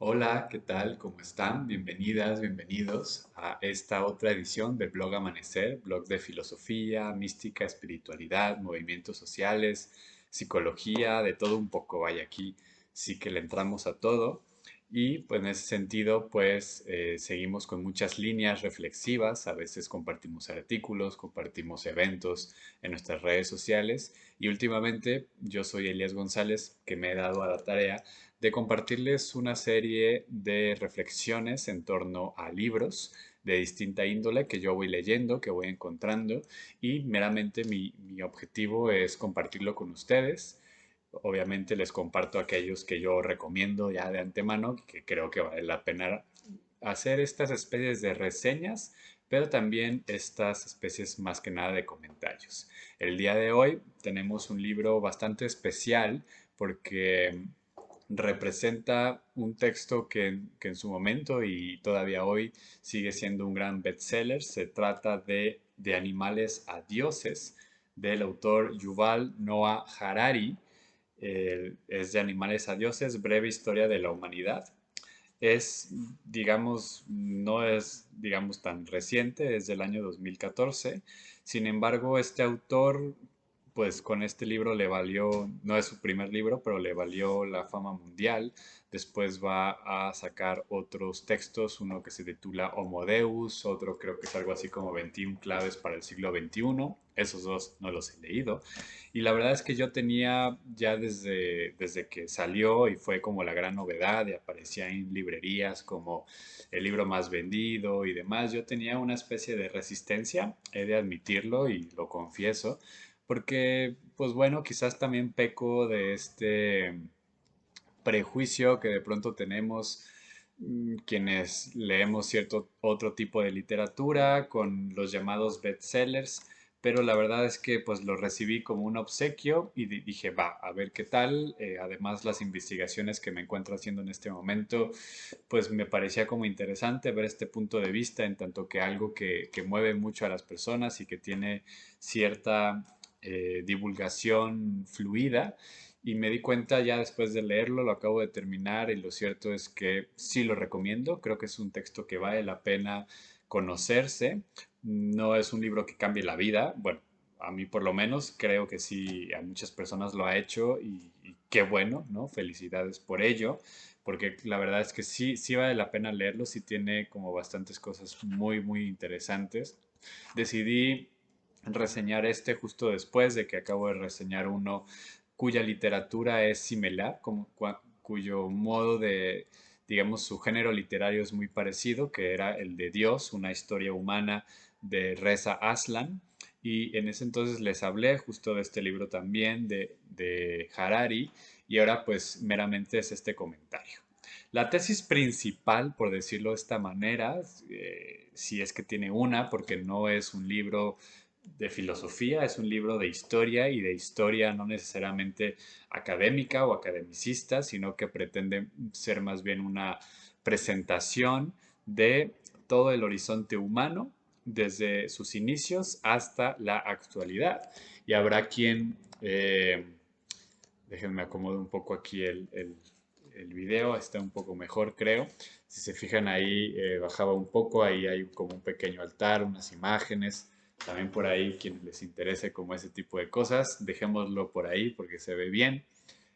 Hola, ¿qué tal? ¿Cómo están? Bienvenidas, bienvenidos a esta otra edición de Blog Amanecer, blog de filosofía, mística, espiritualidad, movimientos sociales, psicología, de todo un poco. Vaya, aquí sí que le entramos a todo. Y pues en ese sentido, pues seguimos con muchas líneas reflexivas. A veces compartimos artículos, compartimos eventos en nuestras redes sociales. Y últimamente yo soy Elías González, que me he dado a la tarea de compartirles una serie de reflexiones en torno a libros de distinta índole que yo voy leyendo, que voy encontrando y meramente mi objetivo es compartirlo con ustedes. Obviamente les comparto aquellos que yo recomiendo ya de antemano, que creo que vale la pena hacer estas especies de reseñas, pero también estas especies más que nada de comentarios. El día de hoy tenemos un libro bastante especial porque representa un texto que en su momento y todavía hoy sigue siendo un gran bestseller. Se trata de Animales a Dioses, del autor Yuval Noah Harari. Es de Animales a Dioses, breve historia de la humanidad. Es, digamos, no es, digamos, tan reciente, es del año 2014. Sin embargo, este autor, pues con este libro le valió, no es su primer libro, pero le valió la fama mundial. Después va a sacar otros textos, uno que se titula Homo Deus, otro creo que es algo así como 21 claves para el siglo XXI. Esos dos no los he leído. Y la verdad es que yo tenía ya desde que salió y fue como la gran novedad y aparecía en librerías como el libro más vendido y demás, yo tenía una especie de resistencia, he de admitirlo y lo confieso, porque pues bueno, quizás también peco de este prejuicio que de pronto tenemos quienes leemos cierto otro tipo de literatura con los llamados bestsellers, pero la verdad es que pues lo recibí como un obsequio y dije, va, a ver qué tal. Además, las investigaciones que me encuentro haciendo en este momento, pues me parecía como interesante ver este punto de vista en tanto que algo que mueve mucho a las personas y que tiene cierta divulgación fluida. Y me di cuenta ya después de leerlo, lo acabo de terminar y lo cierto es que sí lo recomiendo. Creo que es un texto que vale la pena conocerse. No es un libro que cambie la vida. Bueno, a mí por lo menos creo que sí, a muchas personas lo ha hecho y qué bueno, ¿no? Felicidades por ello, porque la verdad es que sí, sí vale la pena leerlo, sí tiene como bastantes cosas muy, muy interesantes. Decidí reseñar este justo después de que acabo de reseñar uno cuya literatura es similar, cuyo modo de, digamos, su género literario es muy parecido, que era el de Dios, una historia humana de Reza Aslan. Y en ese entonces les hablé justo de este libro también de Harari y ahora pues meramente es este comentario. La tesis principal, por decirlo de esta manera, si es que tiene una, porque no es un libro de filosofía, es un libro de historia y de historia no necesariamente académica o academicista, sino que pretende ser más bien una presentación de todo el horizonte humano desde sus inicios hasta la actualidad. Y habrá quien, déjenme acomodar un poco aquí el video, está un poco mejor creo. Si se fijan ahí, bajaba un poco, ahí hay como un pequeño altar, unas imágenes. También por ahí, quienes les interese como ese tipo de cosas, dejémoslo por ahí porque se ve bien.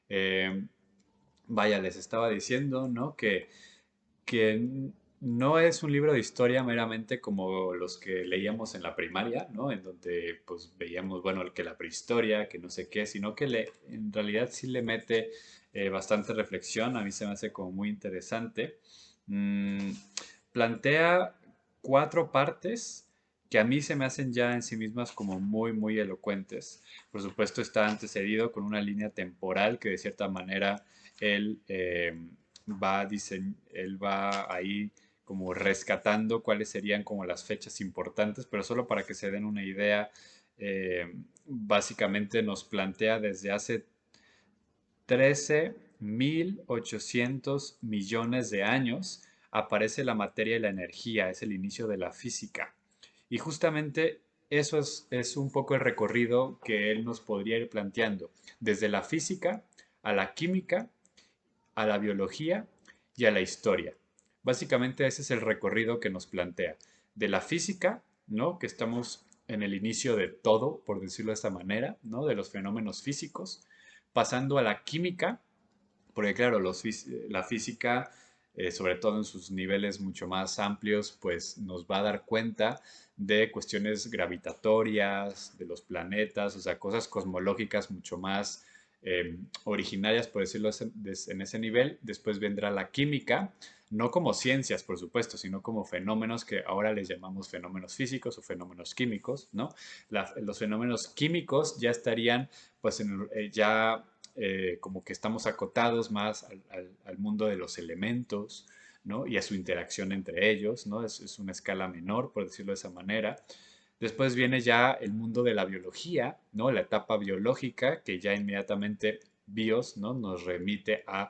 Eh, Vaya, les estaba diciendo, ¿no? Que no es un libro de historia meramente como los que leíamos en la primaria, ¿no? En donde pues veíamos, bueno, que la prehistoria, que no sé qué, sino que en realidad sí le mete bastante reflexión, a mí se me hace como muy interesante. Mm, Plantea cuatro partes que a mí se me hacen ya en sí mismas como muy, muy elocuentes. Por supuesto está antecedido con una línea temporal que de cierta manera él él va ahí como rescatando cuáles serían como las fechas importantes, pero solo para que se den una idea, básicamente nos plantea desde hace 13.800 millones de años aparece la materia y la energía, es el inicio de la física. Y justamente eso es un poco el recorrido que él nos podría ir planteando, desde la física a la química, a la biología y a la historia. Básicamente ese es el recorrido que nos plantea. De la física, ¿no? Que estamos en el inicio de todo, por decirlo de esta manera, ¿no? De los fenómenos físicos, pasando a la química, porque claro, la física, sobre todo en sus niveles mucho más amplios, pues nos va a dar cuenta de cuestiones gravitatorias, de los planetas, o sea, cosas cosmológicas mucho más originarias, por decirlo en ese nivel. Después vendrá la química, no como ciencias, por supuesto, sino como fenómenos que ahora les llamamos fenómenos físicos o fenómenos químicos, ¿no? Los fenómenos químicos ya estarían, pues, ya como que estamos acotados más al mundo de los elementos, ¿no? Y a su interacción entre ellos, ¿no? Es una escala menor, por decirlo de esa manera. Después viene ya el mundo de la biología, ¿no? La etapa biológica, que ya inmediatamente bios, ¿no? Nos remite a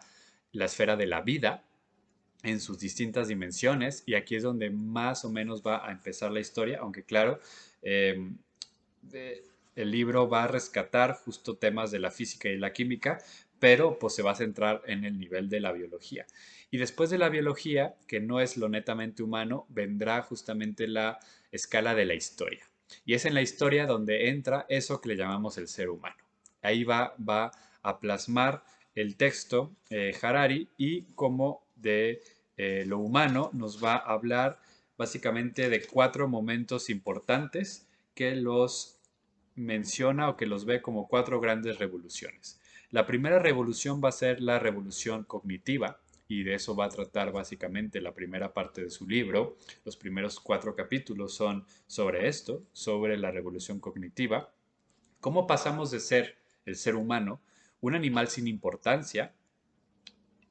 la esfera de la vida en sus distintas dimensiones, y aquí es donde más o menos va a empezar la historia, aunque claro, eh, de- el libro va a rescatar justo temas de la física y la química, pero pues se va a centrar en el nivel de la biología. Y después de la biología, que no es lo netamente humano, vendrá justamente la escala de la historia. Y es en la historia donde entra eso que le llamamos el ser humano. Ahí va a plasmar el texto Harari, y como de lo humano nos va a hablar básicamente de 4 momentos importantes que los menciona o que los ve como 4 grandes revoluciones. La primera revolución va a ser la revolución cognitiva, y de eso va a tratar básicamente la primera parte de su libro. Los primeros 4 capítulos son sobre esto, sobre la revolución cognitiva. ¿Cómo pasamos de ser el ser humano, un animal sin importancia?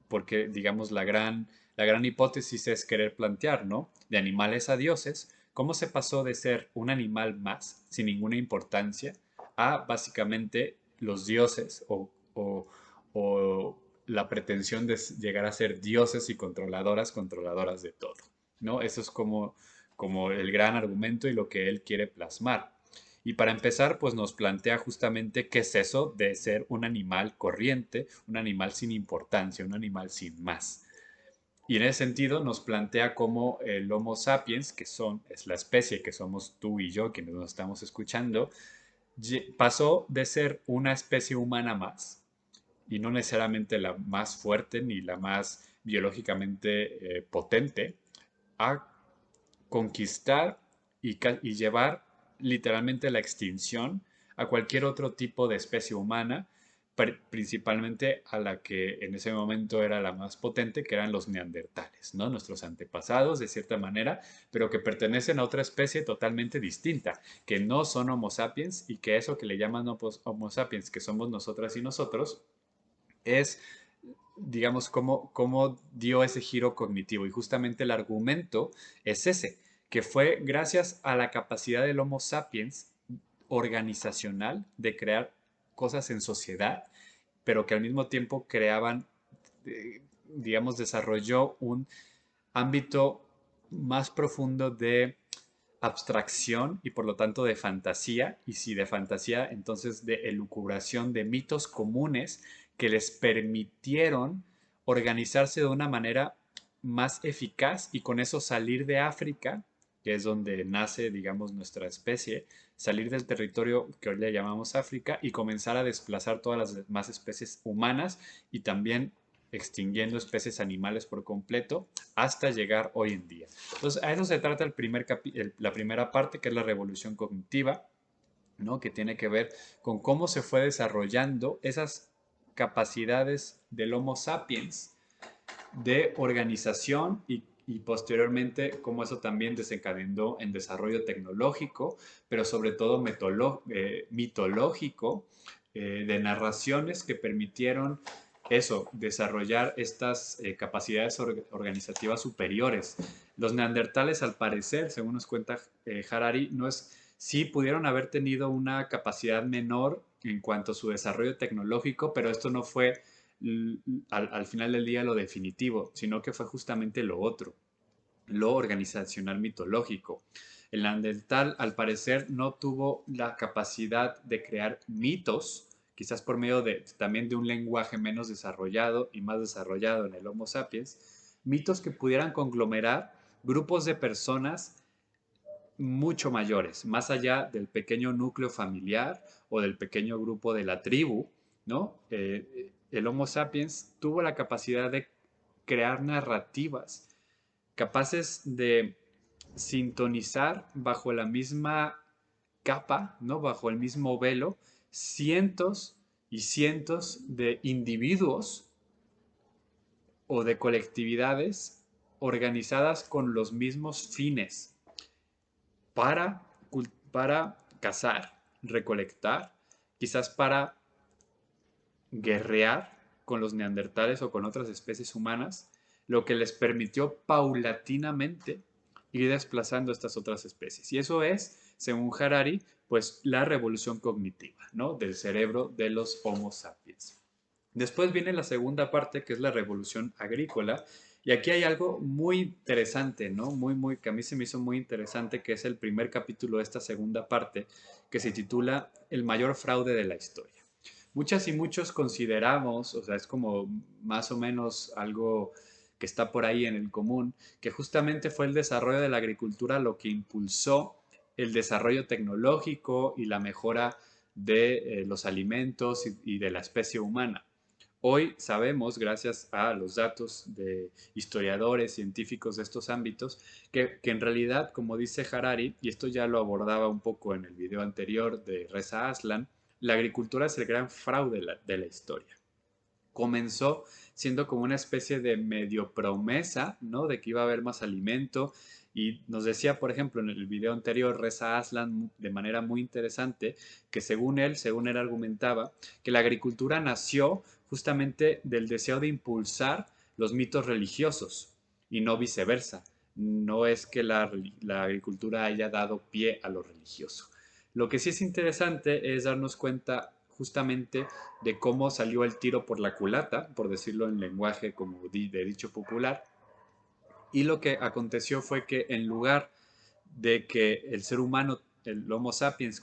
Porque, digamos, la gran hipótesis es querer plantear, ¿no? De animales a dioses, ¿cómo se pasó de ser un animal más, sin ninguna importancia, a básicamente los dioses o la pretensión de llegar a ser dioses y controladoras de todo, ¿no? Eso es como el gran argumento y lo que él quiere plasmar. Y para empezar, pues nos plantea justamente qué es eso de ser un animal corriente, un animal sin importancia, un animal sin más. Y en ese sentido nos plantea cómo el Homo sapiens, es la especie que somos tú y yo, quienes nos estamos escuchando, pasó de ser una especie humana más, y no necesariamente la más fuerte ni la más biológicamente potente, a conquistar y llevar literalmente la extinción a cualquier otro tipo de especie humana, principalmente a la que en ese momento era la más potente, que eran los neandertales, ¿no? Nuestros antepasados, de cierta manera, pero que pertenecen a otra especie totalmente distinta, que no son Homo sapiens, y que eso que le llaman Homo sapiens, que somos nosotras y nosotros, es, digamos, cómo dio ese giro cognitivo. Y justamente el argumento es ese, que fue gracias a la capacidad del Homo sapiens organizacional de crear cosas en sociedad, pero que al mismo tiempo creaban, digamos, desarrolló un ámbito más profundo de abstracción y por lo tanto de fantasía, y si de fantasía, entonces de elucubración de mitos comunes que les permitieron organizarse de una manera más eficaz, y con eso salir de África, que es donde nace, digamos, nuestra especie, salir del territorio que hoy le llamamos África y comenzar a desplazar todas las demás especies humanas, y también extinguiendo especies animales por completo hasta llegar hoy en día. Entonces, a eso se trata la primera parte, que es la revolución cognitiva, ¿no? Que tiene que ver con cómo se fue desarrollando esas capacidades del Homo sapiens de organización, y posteriormente cómo eso también desencadenó en desarrollo tecnológico, pero sobre todo mitológico, de narraciones que permitieron eso, desarrollar estas capacidades organizativas superiores. Los neandertales, al parecer, según nos cuenta Harari, no es, sí pudieron haber tenido una capacidad menor en cuanto a su desarrollo tecnológico, pero esto no fue al final del día lo definitivo, sino que fue justamente lo otro, lo organizacional mitológico. El neandertal, al parecer, no tuvo la capacidad de crear mitos, quizás por medio también de un lenguaje menos desarrollado y más desarrollado en el Homo sapiens, mitos que pudieran conglomerar grupos de personas mucho mayores, más allá del pequeño núcleo familiar o del pequeño grupo de la tribu, ¿no? El Homo sapiens tuvo la capacidad de crear narrativas capaces de sintonizar bajo la misma capa, ¿no? Bajo el mismo velo, cientos y cientos de individuos o de colectividades organizadas con los mismos fines para, para cazar, recolectar, quizás para guerrear con los neandertales o con otras especies humanas, lo que les permitió paulatinamente ir desplazando estas otras especies. Y eso es, según Harari, pues la revolución cognitiva, ¿no? Del cerebro de los Homo sapiens. Después viene la segunda parte, que es la revolución agrícola, y aquí hay algo muy interesante, ¿no? Que a mí se me hizo muy interesante, que es el primer capítulo de esta segunda parte, que se titula El mayor fraude de la historia. Muchas y muchos consideramos, o sea, es como más o menos algo que está por ahí en el común, que justamente fue el desarrollo de la agricultura lo que impulsó el desarrollo tecnológico y la mejora de los alimentos y de la especie humana. Hoy sabemos, gracias a los datos de historiadores, científicos de estos ámbitos, que en realidad, como dice Harari, y esto ya lo abordaba un poco en el video anterior de Reza Aslan, la agricultura es el gran fraude de la historia. Comenzó siendo como una especie de medio promesa, ¿no? De que iba a haber más alimento. Y nos decía, por ejemplo, en el video anterior, Reza Aslan, de manera muy interesante, que según él argumentaba, que la agricultura nació justamente del deseo de impulsar los mitos religiosos y no viceversa. No es que la agricultura haya dado pie a lo religioso. Lo que sí es interesante es darnos cuenta justamente de cómo salió el tiro por la culata, por decirlo en lenguaje como de dicho popular. Y lo que aconteció fue que en lugar de que el ser humano, el Homo sapiens,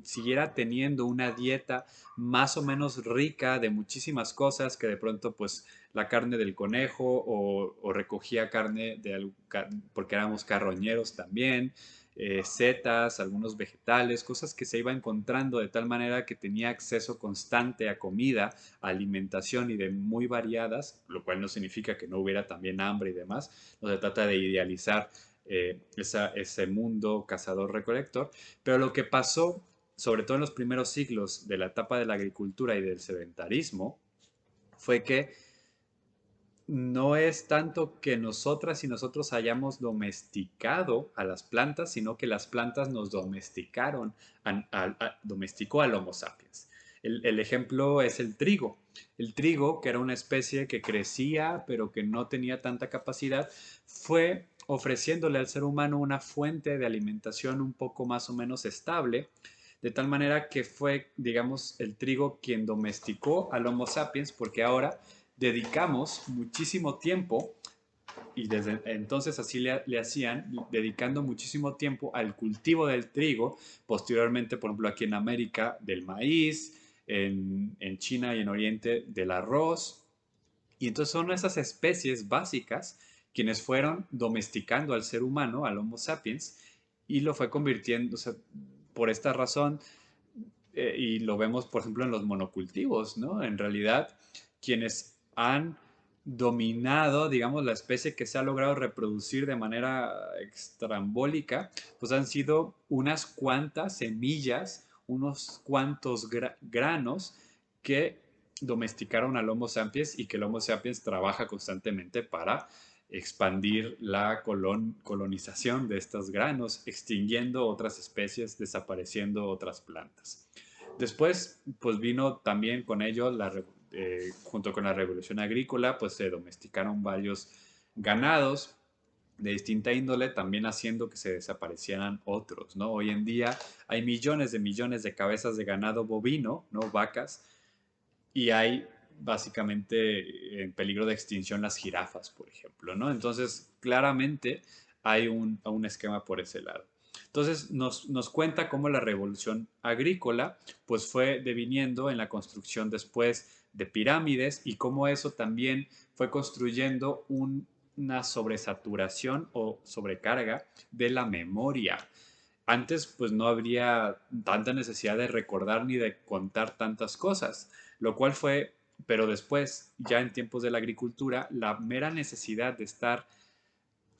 siguiera teniendo una dieta más o menos rica de muchísimas cosas, que de pronto pues la carne del conejo o recogía carne porque éramos carroñeros también, setas, algunos vegetales, cosas que se iba encontrando de tal manera que tenía acceso constante a comida, a alimentación y de muy variadas, lo cual no significa que no hubiera también hambre y demás. No se trata de idealizar ese mundo cazador-recolector, pero lo que pasó, sobre todo en los primeros siglos de la etapa de la agricultura y del sedentarismo, fue que no es tanto que nosotras y nosotros hayamos domesticado a las plantas, sino que las plantas nos domesticaron, domesticó al Homo sapiens. El ejemplo es el trigo. El trigo, que era una especie que crecía pero que no tenía tanta capacidad, fue ofreciéndole al ser humano una fuente de alimentación un poco más o menos estable, de tal manera que fue, digamos, el trigo quien domesticó al Homo sapiens, porque ahora dedicamos muchísimo tiempo, y desde entonces así le hacían, dedicando muchísimo tiempo al cultivo del trigo, posteriormente, por ejemplo, aquí en América, del maíz, en China y en Oriente, del arroz. Y entonces son esas especies básicas quienes fueron domesticando al ser humano, al Homo sapiens, y lo fue convirtiendo, o sea, por esta razón, y lo vemos, por ejemplo, en los monocultivos, ¿no? En realidad, quienes han dominado, digamos, la especie que se ha logrado reproducir de manera extrambólica, pues han sido unas cuantas semillas, unos cuantos granos que domesticaron al Homo sapiens y que el Homo sapiens trabaja constantemente para expandir la colonización de estos granos, extinguiendo otras especies, desapareciendo otras plantas. Después, pues vino también con ello, junto con la revolución agrícola, pues se domesticaron varios ganados de distinta índole, también haciendo que se desaparecieran otros, ¿no? Hoy en día hay millones de cabezas de ganado bovino, ¿no? Vacas, y hay básicamente en peligro de extinción las jirafas, por ejemplo, ¿no? Entonces, claramente hay un esquema por ese lado. Entonces nos cuenta cómo la revolución agrícola pues fue deviniendo en la construcción después de pirámides y cómo eso también fue construyendo una sobresaturación o sobrecarga de la memoria. Antes pues no habría tanta necesidad de recordar ni de contar tantas cosas, lo cual fue, pero después, ya en tiempos de la agricultura, la mera necesidad de estar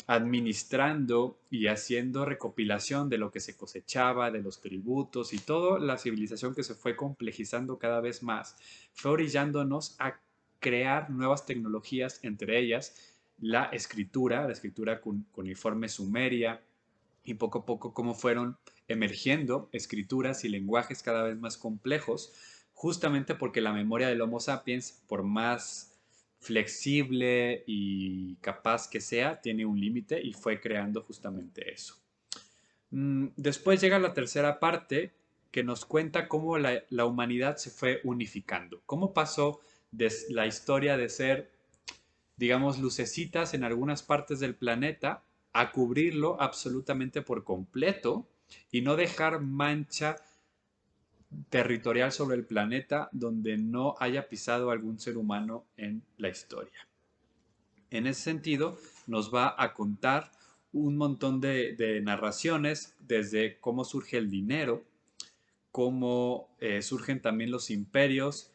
administrando y haciendo recopilación de lo que se cosechaba, de los tributos y toda la civilización que se fue complejizando cada vez más, fue orillándonos a crear nuevas tecnologías, entre ellas la escritura cuneiforme sumeria, y poco a poco cómo fueron emergiendo escrituras y lenguajes cada vez más complejos, justamente porque la memoria del Homo sapiens, por más flexible y capaz que sea, tiene un límite y fue creando justamente eso. Después llega la tercera parte que nos cuenta cómo la humanidad se fue unificando, cómo pasó de la historia de ser, digamos, lucecitas en algunas partes del planeta a cubrirlo absolutamente por completo y no dejar mancha territorial sobre el planeta donde no haya pisado algún ser humano en la historia. En ese sentido, nos va a contar un montón de narraciones, desde cómo surge el dinero, cómo surgen también los imperios,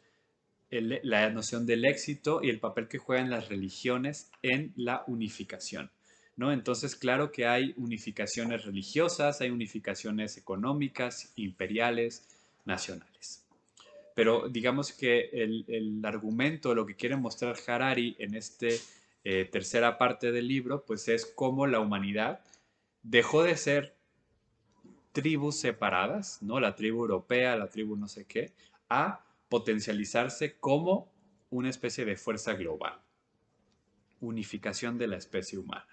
la noción del éxito y el papel que juegan las religiones en la unificación, ¿no? Entonces, claro que hay unificaciones religiosas, hay unificaciones económicas, imperiales, nacionales. Pero digamos que el argumento, lo que quiere mostrar Harari en esta tercera parte del libro, pues es cómo la humanidad dejó de ser tribus separadas, ¿no? La tribu europea, la tribu no sé qué, a potencializarse como una especie de fuerza global, unificación de la especie humana.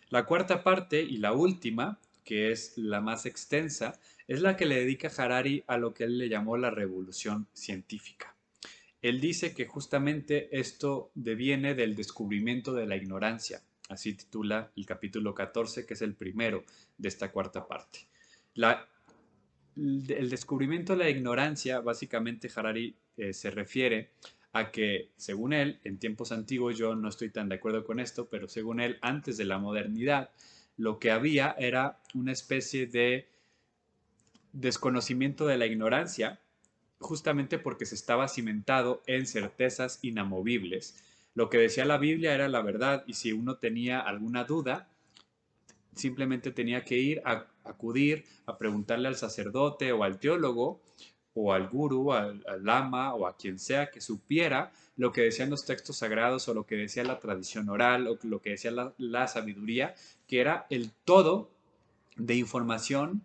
La cuarta parte y la última, que es la más extensa, es la que le dedica Harari a lo que él le llamó la revolución científica. Él dice que justamente esto deviene del descubrimiento de la ignorancia. Así titula el capítulo 14, que es el primero de esta cuarta parte. La, el descubrimiento de la ignorancia, básicamente Harari se refiere a que, según él, en tiempos antiguos, yo no estoy tan de acuerdo con esto, pero según él, antes de la modernidad, lo que había era una especie de desconocimiento de la ignorancia, justamente porque se estaba cimentado en certezas inamovibles. Lo que decía la Biblia era la verdad y si uno tenía alguna duda, simplemente tenía que ir a acudir a preguntarle al sacerdote o al teólogo o al gurú, al lama o a quien sea que supiera lo que decían los textos sagrados o lo que decía la tradición oral o lo que decía la sabiduría, que era el todo de información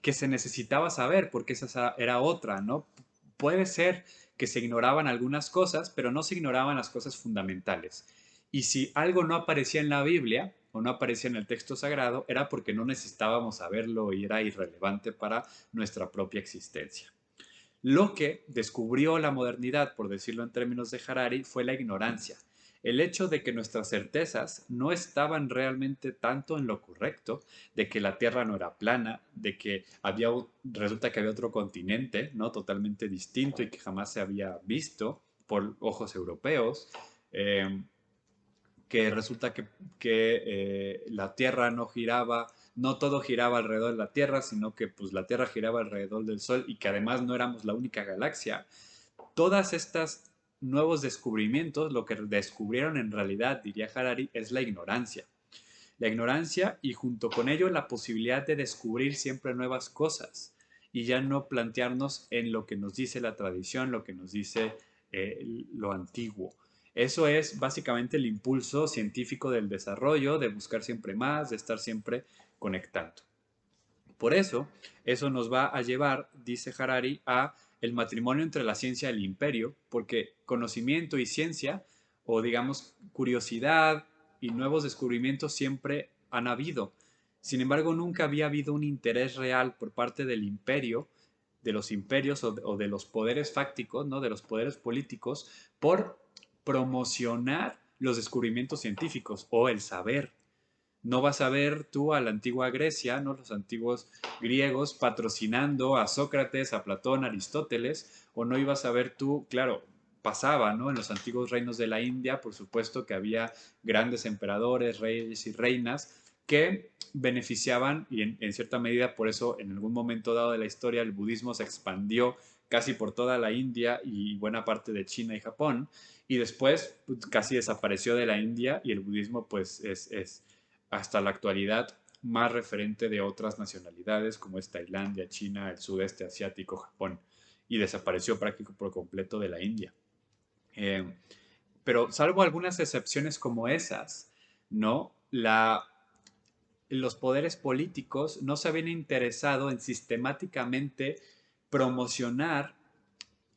que se necesitaba saber, porque esa era otra, ¿no? Puede ser que se ignoraban algunas cosas, pero no se ignoraban las cosas fundamentales. Y si algo no aparecía en la Biblia o no aparecía en el texto sagrado, era porque no necesitábamos saberlo y era irrelevante para nuestra propia existencia. Lo que descubrió la modernidad, por decirlo en términos de Harari, fue la ignorancia. El hecho de que nuestras certezas no estaban realmente tanto en lo correcto, de que la Tierra no era plana, de que resulta que había otro continente, ¿no? Totalmente distinto y que jamás se había visto por ojos europeos, eh, que resulta que la Tierra no giraba, no todo giraba alrededor de la Tierra, sino que pues la Tierra giraba alrededor del Sol y que además no éramos la única galaxia. Todas estas nuevos descubrimientos, lo que descubrieron en realidad, diría Harari, es la ignorancia. La ignorancia y junto con ello la posibilidad de descubrir siempre nuevas cosas y ya no plantearnos en lo que nos dice la tradición, lo que nos dice lo antiguo. Eso es básicamente el impulso científico del desarrollo, de buscar siempre más, de estar siempre conectando. Por eso, eso nos va a llevar, dice Harari, a el matrimonio entre la ciencia y el imperio, porque conocimiento y ciencia, o digamos curiosidad y nuevos descubrimientos siempre han habido. Sin embargo, nunca había habido un interés real por parte del imperio, de los imperios o de los poderes fácticos, ¿no? De los poderes políticos, por promocionar los descubrimientos científicos o el saber. No vas a ver tú a la antigua Grecia, ¿no? Los antiguos griegos patrocinando a Sócrates, a Platón, a Aristóteles, o no ibas a ver tú, claro, pasaba, ¿no? En los antiguos reinos de la India, por supuesto que había grandes emperadores, reyes y reinas que beneficiaban y en cierta medida por eso en algún momento dado de la historia el budismo se expandió casi por toda la India y buena parte de China y Japón y después pues, casi desapareció de la India y el budismo pues es hasta la actualidad más referente de otras nacionalidades como es Tailandia, China, el sudeste asiático, Japón y desapareció prácticamente por completo de la India. Eh, pero salvo algunas excepciones como esas, ¿no? Los poderes políticos no se habían interesado en sistemáticamente promocionar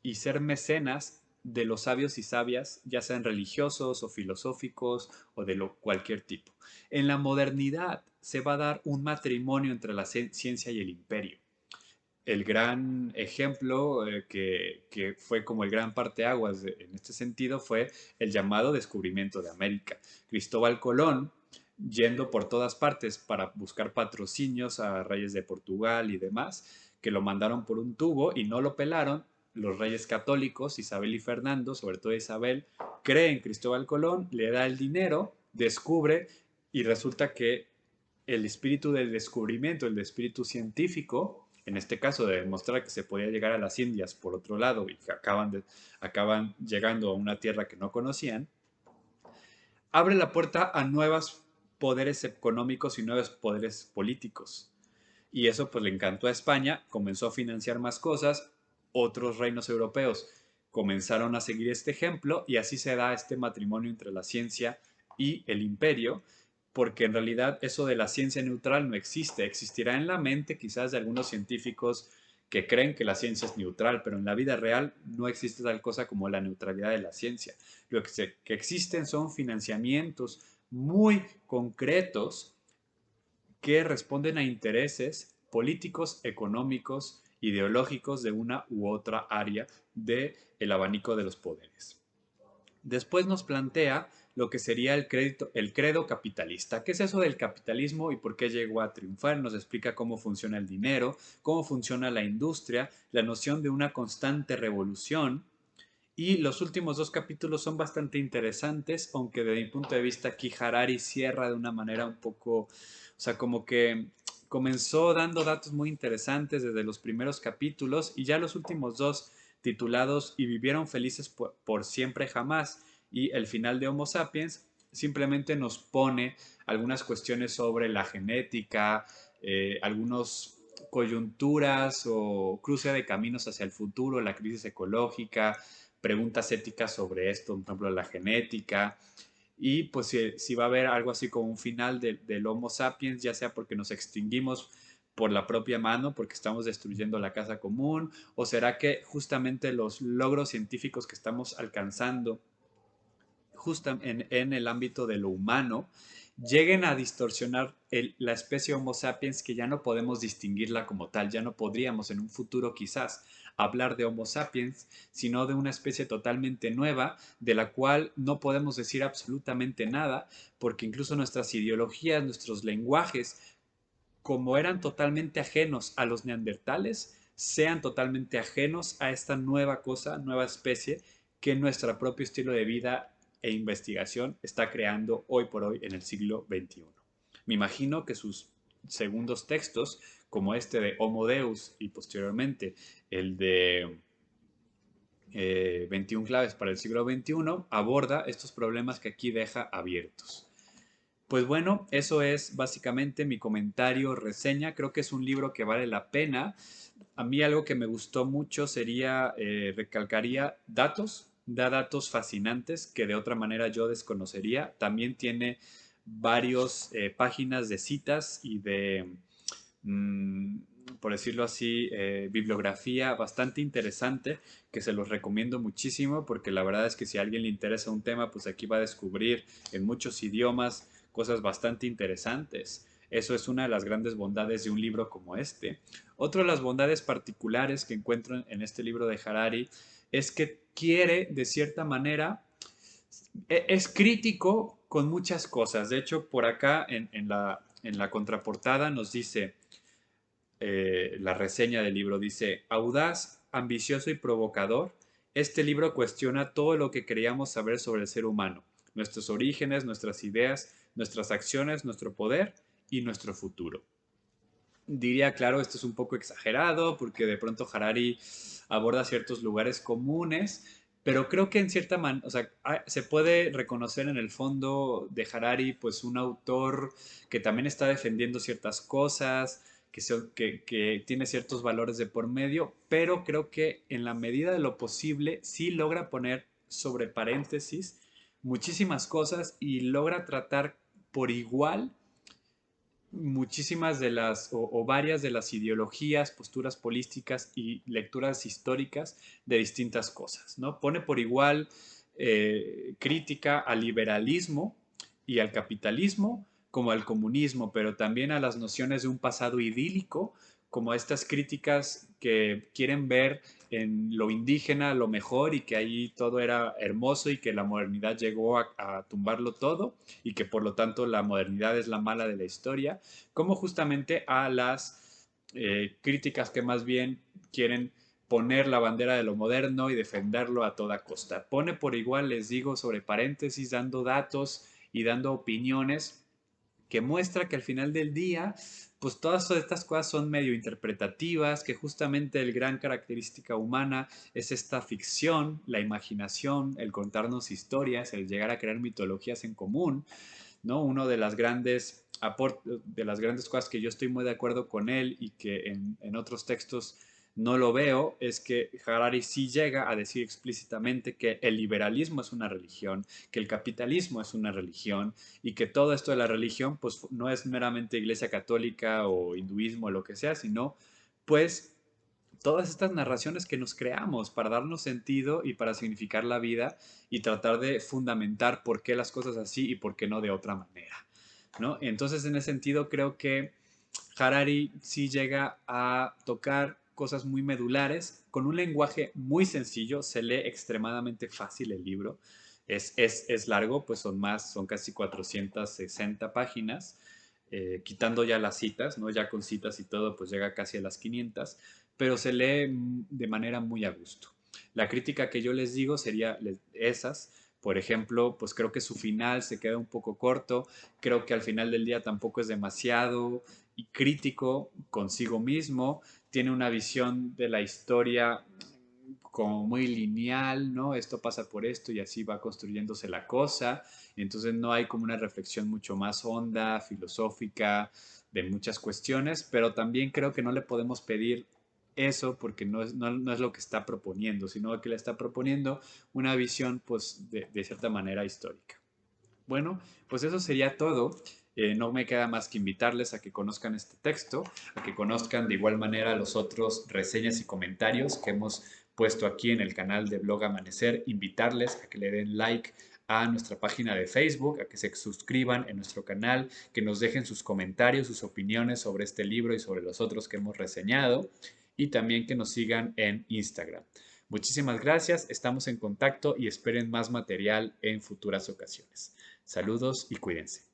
y ser mecenas de los sabios y sabias, ya sean religiosos o filosóficos o de cualquier tipo. En la modernidad se va a dar un matrimonio entre la ciencia y el imperio. El gran ejemplo que fue como el gran parteaguas en este sentido fue el llamado descubrimiento de América. Cristóbal Colón, yendo por todas partes para buscar patrocinios a reyes de Portugal y demás, que lo mandaron por un tubo y no lo pelaron, los reyes católicos, Isabel y Fernando, sobre todo Isabel, creen en Cristóbal Colón, le da el dinero, descubre y resulta que el espíritu del descubrimiento, el espíritu científico, en este caso de demostrar que se podía llegar a las Indias por otro lado y que acaban llegando a una tierra que no conocían, abre la puerta a nuevos poderes económicos y nuevos poderes políticos. Y eso pues le encantó a España, comenzó a financiar más cosas, otros reinos europeos comenzaron a seguir este ejemplo y así se da este matrimonio entre la ciencia y el imperio, porque en realidad eso de la ciencia neutral no existe, existirá en la mente quizás de algunos científicos que creen que la ciencia es neutral, pero en la vida real no existe tal cosa como la neutralidad de la ciencia. Lo que existen son financiamientos muy concretos que responden a intereses políticos, económicos, ideológicos de una u otra área del abanico de los poderes. Después nos plantea lo que sería el credo capitalista. ¿Qué es eso del capitalismo y por qué llegó a triunfar? Nos explica cómo funciona el dinero, cómo funciona la industria, la noción de una constante revolución. Y los últimos dos capítulos son bastante interesantes, aunque desde mi punto de vista aquí Harari cierra de una manera un poco, o sea, como que comenzó dando datos muy interesantes desde los primeros capítulos y ya los últimos dos titulados Y vivieron felices por siempre jamás y el final de Homo sapiens simplemente nos pone algunas cuestiones sobre la genética, algunas coyunturas o cruce de caminos hacia el futuro, la crisis ecológica, preguntas éticas sobre esto, por ejemplo, la genética, y pues si va a haber algo así como un final del Homo sapiens, ya sea porque nos extinguimos por la propia mano, porque estamos destruyendo la casa común, o será que justamente los logros científicos que estamos alcanzando justo en el ámbito de lo humano lleguen a distorsionar la especie Homo sapiens que ya no podemos distinguirla como tal, ya no podríamos en un futuro quizás hablar de Homo sapiens, sino de una especie totalmente nueva, de la cual no podemos decir absolutamente nada, porque incluso nuestras ideologías, nuestros lenguajes, como eran totalmente ajenos a los neandertales, sean totalmente ajenos a esta nueva cosa, nueva especie, que nuestro propio estilo de vida e investigación está creando hoy por hoy en el siglo XXI. Me imagino que sus segundos textos, como este de Homo Deus y posteriormente el de 21 claves para el siglo XXI, aborda estos problemas que aquí deja abiertos. Pues bueno, eso es básicamente mi comentario, reseña. Creo que es un libro que vale la pena. A mí algo que me gustó mucho sería, recalcaría datos, da datos fascinantes que de otra manera yo desconocería. También tiene varias páginas de citas y de, mm, por decirlo así, bibliografía bastante interesante que se los recomiendo muchísimo porque la verdad es que si a alguien le interesa un tema, pues aquí va a descubrir en muchos idiomas cosas bastante interesantes. Eso es una de las grandes bondades de un libro como este. Otra de las bondades particulares que encuentro en este libro de Harari es que quiere, de cierta manera, es crítico con muchas cosas. De hecho, por acá en la contraportada nos dice, la reseña del libro dice, audaz, ambicioso y provocador, este libro cuestiona todo lo que creíamos saber sobre el ser humano, nuestros orígenes, nuestras ideas, nuestras acciones, nuestro poder y nuestro futuro. Diría, claro, esto es un poco exagerado porque de pronto Harari aborda ciertos lugares comunes, pero creo que en cierta manera, o sea, se puede reconocer en el fondo de Harari pues un autor que también está defendiendo ciertas cosas, que tiene ciertos valores de por medio, pero creo que en la medida de lo posible sí logra poner sobre paréntesis muchísimas cosas y logra tratar por igual muchísimas de o varias de las ideologías, posturas políticas y lecturas históricas de distintas cosas, ¿no? Pone por igual crítica al liberalismo y al capitalismo como al comunismo, pero también a las nociones de un pasado idílico, como estas críticas que quieren ver en lo indígena lo mejor y que ahí todo era hermoso y que la modernidad llegó a tumbarlo todo y que por lo tanto la modernidad es la mala de la historia, como justamente a las críticas que más bien quieren poner la bandera de lo moderno y defenderlo a toda costa. Pone por igual, les digo, sobre paréntesis, dando datos y dando opiniones que muestra que al final del día, pues todas estas cosas son medio interpretativas, que justamente el gran característica humana es esta ficción, la imaginación, el contarnos historias, el llegar a crear mitologías en común, ¿no? Uno de las de las grandes cosas que yo estoy muy de acuerdo con él y que en otros textos no lo veo, es que Harari sí llega a decir explícitamente que el liberalismo es una religión, que el capitalismo es una religión y que todo esto de la religión pues no es meramente iglesia católica o hinduismo o lo que sea, sino pues todas estas narraciones que nos creamos para darnos sentido y para significar la vida y tratar de fundamentar por qué las cosas así y por qué no de otra manera, ¿no? Entonces, en ese sentido, creo que Harari sí llega a tocar cosas muy medulares con un lenguaje muy sencillo, se lee extremadamente fácil el libro, es largo, pues son casi 460 páginas, quitando ya las citas, ¿no? Ya con citas y todo, pues llega casi a las 500, pero se lee de manera muy a gusto. La crítica que yo les digo sería esas. Por ejemplo, pues creo que su final se queda un poco corto, creo que al final del día tampoco es demasiado y crítico consigo mismo, tiene una visión de la historia como muy lineal, ¿no? Esto pasa por esto y así va construyéndose la cosa, y entonces no hay como una reflexión mucho más honda, filosófica, de muchas cuestiones, pero también creo que no le podemos pedir eso porque no es lo que está proponiendo, sino que le está proponiendo una visión pues de cierta manera histórica. Bueno, pues eso sería todo. No me queda más que invitarles a que conozcan este texto, a que conozcan de igual manera los otros reseñas y comentarios que hemos puesto aquí en el canal de Blog Amanecer, invitarles a que le den like a nuestra página de Facebook, a que se suscriban en nuestro canal, que nos dejen sus comentarios, sus opiniones sobre este libro y sobre los otros que hemos reseñado, y también que nos sigan en Instagram. Muchísimas gracias, estamos en contacto y esperen más material en futuras ocasiones. Saludos y cuídense.